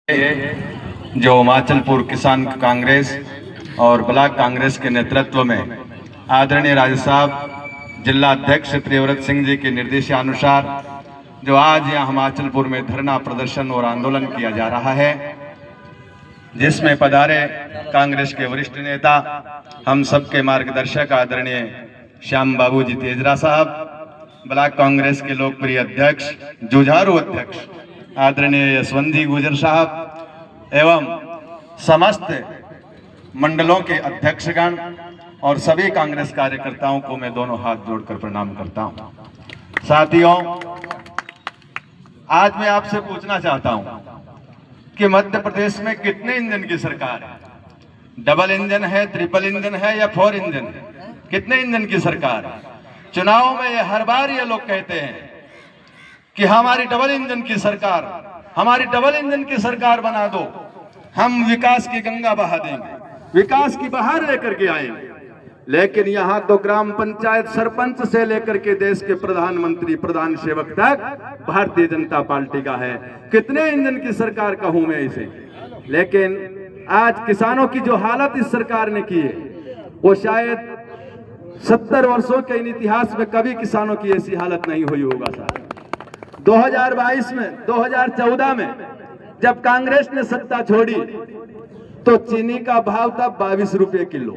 जो हिमाचलपुर किसान कांग्रेस और ब्लॉक कांग्रेस के नेतृत्व में आदरणीय राजा साहब जिला अध्यक्ष प्रियव्रत सिंह जी के निर्देशानुसार जो आज यहाँ हिमाचलपुर में धरना प्रदर्शन और आंदोलन किया जा रहा है, जिसमें पधारे कांग्रेस के वरिष्ठ नेता, हम सबके मार्गदर्शक आदरणीय श्याम बाबू जी तेजरा साहब, ब्लॉक कांग्रेस के लोकप्रिय अध्यक्ष जुझारू अध्यक्ष आदरणीय यशवंत जी गुजर साहब एवं समस्त मंडलों के अध्यक्षगण और सभी कांग्रेस कार्यकर्ताओं को मैं दोनों हाथ जोड़कर प्रणाम करता हूं। साथियों, आज मैं आपसे पूछना चाहता हूं कि मध्य प्रदेश में कितने इंजन की सरकार है? डबल इंजन है, ट्रिपल इंजन है या 4 इंजन है? कितने इंजन की सरकार है? चुनाव में हर बार ये लोग कहते हैं कि हमारी डबल इंजन की सरकार, हमारी डबल इंजन की सरकार बना दो, हम विकास की गंगा बहा देंगे, विकास की बहार लेकर के आएंगे। लेकिन यहाँ तो ग्राम पंचायत सरपंच से लेकर के देश के प्रधानमंत्री, प्रधान सेवक तक भारतीय जनता पार्टी का है। कितने इंजन की सरकार कहूं मैं इसे। लेकिन आज किसानों की जो हालत इस सरकार ने की है, वो शायद 70 वर्षों के इन इतिहास में कभी किसानों की ऐसी हालत नहीं हुई होगा साहब। 2022 में, 2014 में जब कांग्रेस ने सत्ता छोड़ी तो चीनी का भाव था 22 रुपए किलो,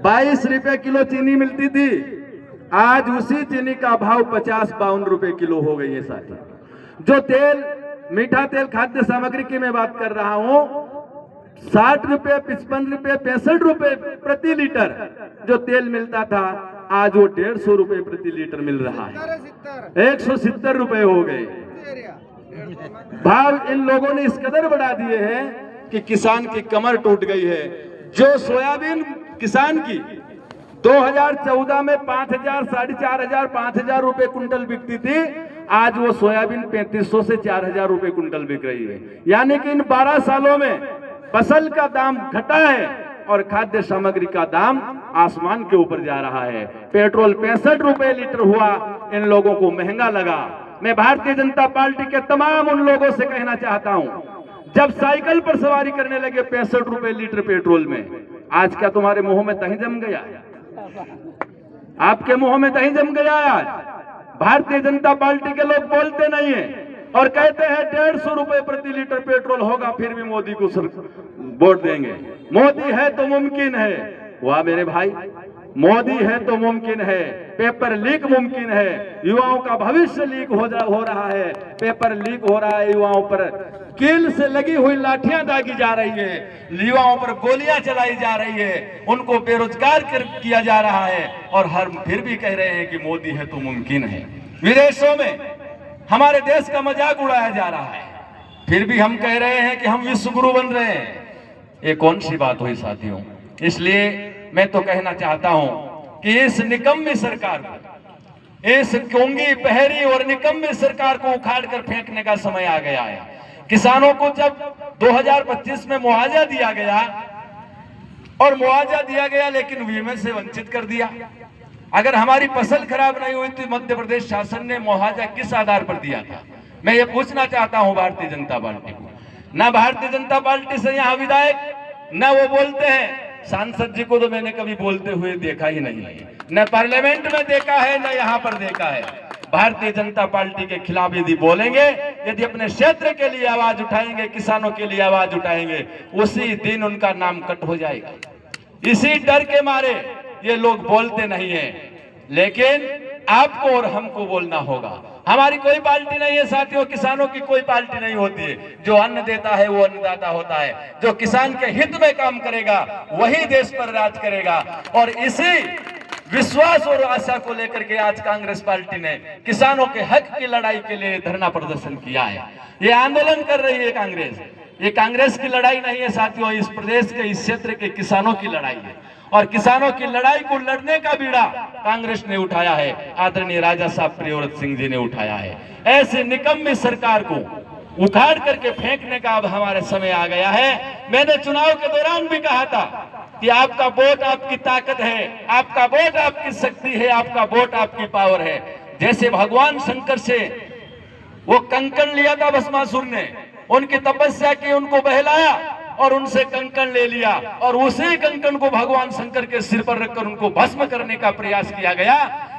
22 रुपए किलो चीनी मिलती थी। आज उसी चीनी का भाव 50-52 रुपए किलो हो गई है साथी। जो तेल, मीठा तेल, खाद्य सामग्री की मैं बात कर रहा हूं, 60 रुपए, 55 रुपए, 65 रुपए प्रति लीटर जो तेल मिलता था, आज वो 150 रुपए प्रति लीटर मिल रहा है। 170 रुपए हो गए। भाव इन लोगों ने इस कदर बढ़ा दिए हैं कि किसान की कमर टूट गई है। जो सोयाबीन किसान की 2014 में 5,000, 4,500, 5,000 रुपए कुंटल बिकती थी, आज वो सोयाबीन 3,500 से 4,000 रुपए कुंटल बिक रही है। यानी कि इन 12 सालों में फसल का दाम घटा है और खाद्य सामग्री का दाम आसमान के ऊपर जा रहा है। पेट्रोल 65 रुपए लीटर हुआ, इन लोगों को महंगा लगा। मैं भारतीय जनता पार्टी के तमाम उन लोगों से कहना चाहता हूं, जब साइकिल पर सवारी करने लगे 65 रुपए लीटर पेट्रोल में, आज क्या तुम्हारे मुंह में दही जम गया? आपके मुंह में दही जम गया? आज भारतीय जनता पार्टी के लोग बोलते नहीं है और कहते हैं 150 रुपए प्रति लीटर पेट्रोल होगा, फिर भी मोदी को वोट देंगे। मोदी है तो मुमकिन है। वाह मेरे भाई, मोदी है तो मुमकिन है। पेपर लीक मुमकिन है। युवाओं का भविष्य लीक हो रहा है। पेपर लीक हो रहा है। युवाओं पर कील से लगी हुई लाठियां दागी जा रही है, युवाओं पर गोलियां चलाई जा रही है, उनको बेरोजगार किया जा रहा है और फिर भी कह रहे हैं कि मोदी है तो मुमकिन है। विदेशों में हमारे देश का मजाक उड़ाया जा रहा है, फिर भी हम कह रहे हैं कि हम विश्व गुरु बन रहे हैं। ये कौन सी बात हुई साथियों? इसलिए मैं तो कहना चाहता हूं कि इस निकम्मी सरकार को, इस गूंगी, बहरी और निकम्मी सरकार को उखाड़ कर फेंकने का समय आ गया है। किसानों को जब 2025 में मुआवजा दिया गया और मुआवजा दिया गया लेकिन बीमे से वंचित कर दिया। अगर हमारी फसल खराब नहीं हुई तो मध्य प्रदेश शासन ने मुआवजा किस आधार पर दिया था? मैं ये पूछना चाहता हूं भारतीय जनता पार्टी को। ना भारतीय जनता पार्टी से यहाँ विधायक, न वो बोलते हैं। सांसद जी को तो मैंने कभी बोलते हुए देखा ही नहीं है, न पार्लियामेंट में देखा है, न यहाँ पर देखा है। भारतीय जनता पार्टी के खिलाफ यदि बोलेंगे, यदि अपने क्षेत्र के लिए आवाज उठाएंगे, किसानों के लिए आवाज उठाएंगे, उसी दिन उनका नाम कट हो जाएगा। इसी डर के मारे ये लोग बोलते नहीं है, लेकिन आपको और हमको बोलना होगा। हमारी कोई पार्टी नहीं है साथियों, किसानों की कोई पार्टी नहीं होती है। जो अन्न देता है वो अन्नदाता होता है। जो किसान के हित में काम करेगा वही देश पर राज करेगा। और इसी विश्वास और आशा को लेकर के आज कांग्रेस पार्टी ने किसानों के हक की लड़ाई के लिए धरना प्रदर्शन किया है। ये आंदोलन कर रही है कांग्रेस। ये कांग्रेस की लड़ाई नहीं है साथियों, इस प्रदेश के, इस क्षेत्र के किसानों की लड़ाई है। और किसानों की लड़ाई को लड़ने का बीड़ा कांग्रेस ने उठाया है, आदरणीय राजा साहब प्रियव्रत सिंह जी ने उठाया है। ऐसे निकम्मी सरकार को उखाड़ करके फेंकने का अब हमारे समय आ गया है। मैंने चुनाव के दौरान भी कहा था कि आपका वोट आपकी ताकत है, आपका वोट आपकी शक्ति है, आपका वोट आपकी पावर है। जैसे भगवान शंकर से वो कंकण लिया था भस्मासुर ने, उनकी तपस्या की, उनको बहलाया और उनसे कंकण ले लिया और उसी कंकण को भगवान शंकर के सिर पर रखकर उनको भस्म करने का प्रयास किया गया।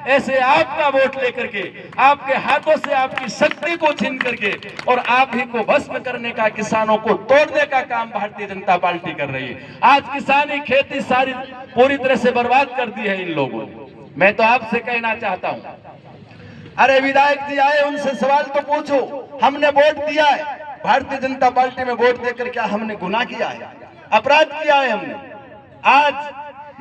ऐसे आपका वोट लेकर के, आपके हाथों से आपकी शक्ति को छीन करके और आप ही को भस्म करने का, किसानों को तोड़ने का काम भारतीय जनता पार्टी कर रही है। आज किसानी, खेती सारी पूरी तरह से बर्बाद कर दी है इन लोगों ने। मैं तो आपसे कहना चाहता हूं, अरे विधायक जी आए, उनसे सवाल तो पूछो। हमने वोट दिया है, भारतीय जनता पार्टी में वोट देकर क्या हमने गुनाह किया है, अपराध किया है हमने? आज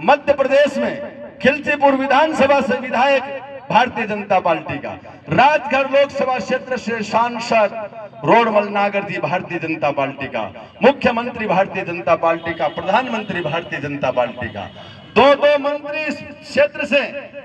मध्य प्रदेश में खिलचीपुर विधानसभा से विधायक भारतीय जनता पार्टी का, राजगढ़ लोकसभा क्षेत्र से सांसद रोडमल नागर जी भारतीय जनता पार्टी का, मुख्यमंत्री भारतीय जनता पार्टी का, प्रधानमंत्री भारतीय जनता पार्टी का, दो मंत्री इस क्षेत्र से,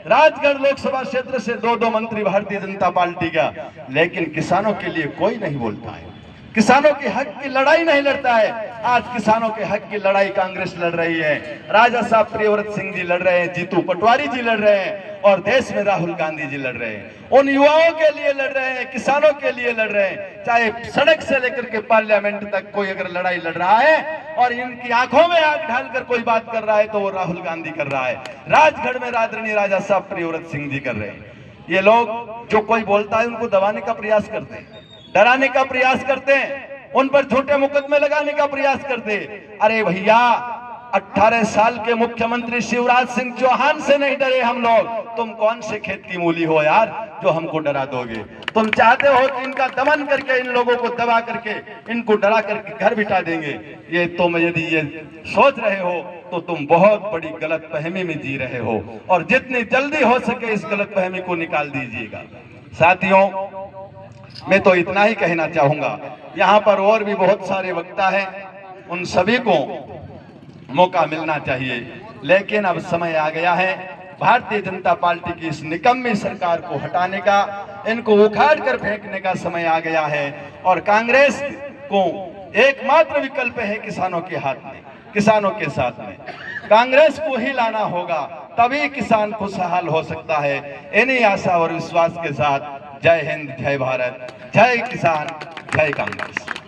राजगढ़ लोकसभा क्षेत्र से दो मंत्री भारतीय जनता पार्टी का। लेकिन किसानों के लिए कोई नहीं बोलता है, किसानों के हक की लड़ाई नहीं लड़ता है। आज किसानों के हक की लड़ाई कांग्रेस लड़ रही है, राजा साहब प्रियव्रत सिंह जी लड़ रहे हैं, जीतू पटवारी जी लड़ रहे हैं और देश में राहुल गांधी जी लड़ रहे हैं। उन युवाओं के लिए लड़ रहे हैं, किसानों के लिए लड़ रहे हैं। चाहे सड़क से लेकर के पार्लियामेंट तक कोई अगर लड़ाई लड़ रहा है और इनकी आंखों में आग डालकर कोई बात कर रहा है तो वो राहुल गांधी कर रहा है, राजगढ़ में आदरणीय राजा साहब प्रियव्रत सिंह जी कर रहे हैं। ये लोग जो कोई बोलता है उनको दबाने का प्रयास करते हैं, डराने का प्रयास करते हैं, उन पर झूठे मुकदमे लगाने का प्रयास करते हैं। अरे भैया, 18 साल के मुख्यमंत्री शिवराज सिंह चौहान से नहीं डरे हम लोग, तुम कौन से खेत की मूली हो यार जो हमको डरा दोगे? तुम चाहते हो कि इनका दमन करके, इन लोगों को दबा करके, इनको डरा करके घर बिठा देंगे। ये तुम यदि ये सोच रहे हो तो तुम बहुत बड़ी गलतफहमी में जी रहे हो और जितनी जल्दी हो सके इस गलतफहमी को निकाल दीजिएगा। साथियों, मैं तो इतना ही कहना चाहूंगा। यहाँ पर और भी बहुत सारे वक्ता हैं, उन सभी को मौका मिलना चाहिए, लेकिन अब समय आ गया है भारतीय जनता पार्टी की इस निकम्मी सरकार को हटाने का, इनको उखाड़ कर फेंकने का समय आ गया है। और कांग्रेस को एकमात्र विकल्प है किसानों के हाथ में, किसानों के साथ में कांग्रेस को ही लाना होगा, तभी किसान खुशहाल हो सकता है। इन्हीं आशा और विश्वास के साथ जय हिंद, जय भारत, जय किसान, जय कांग्रेस।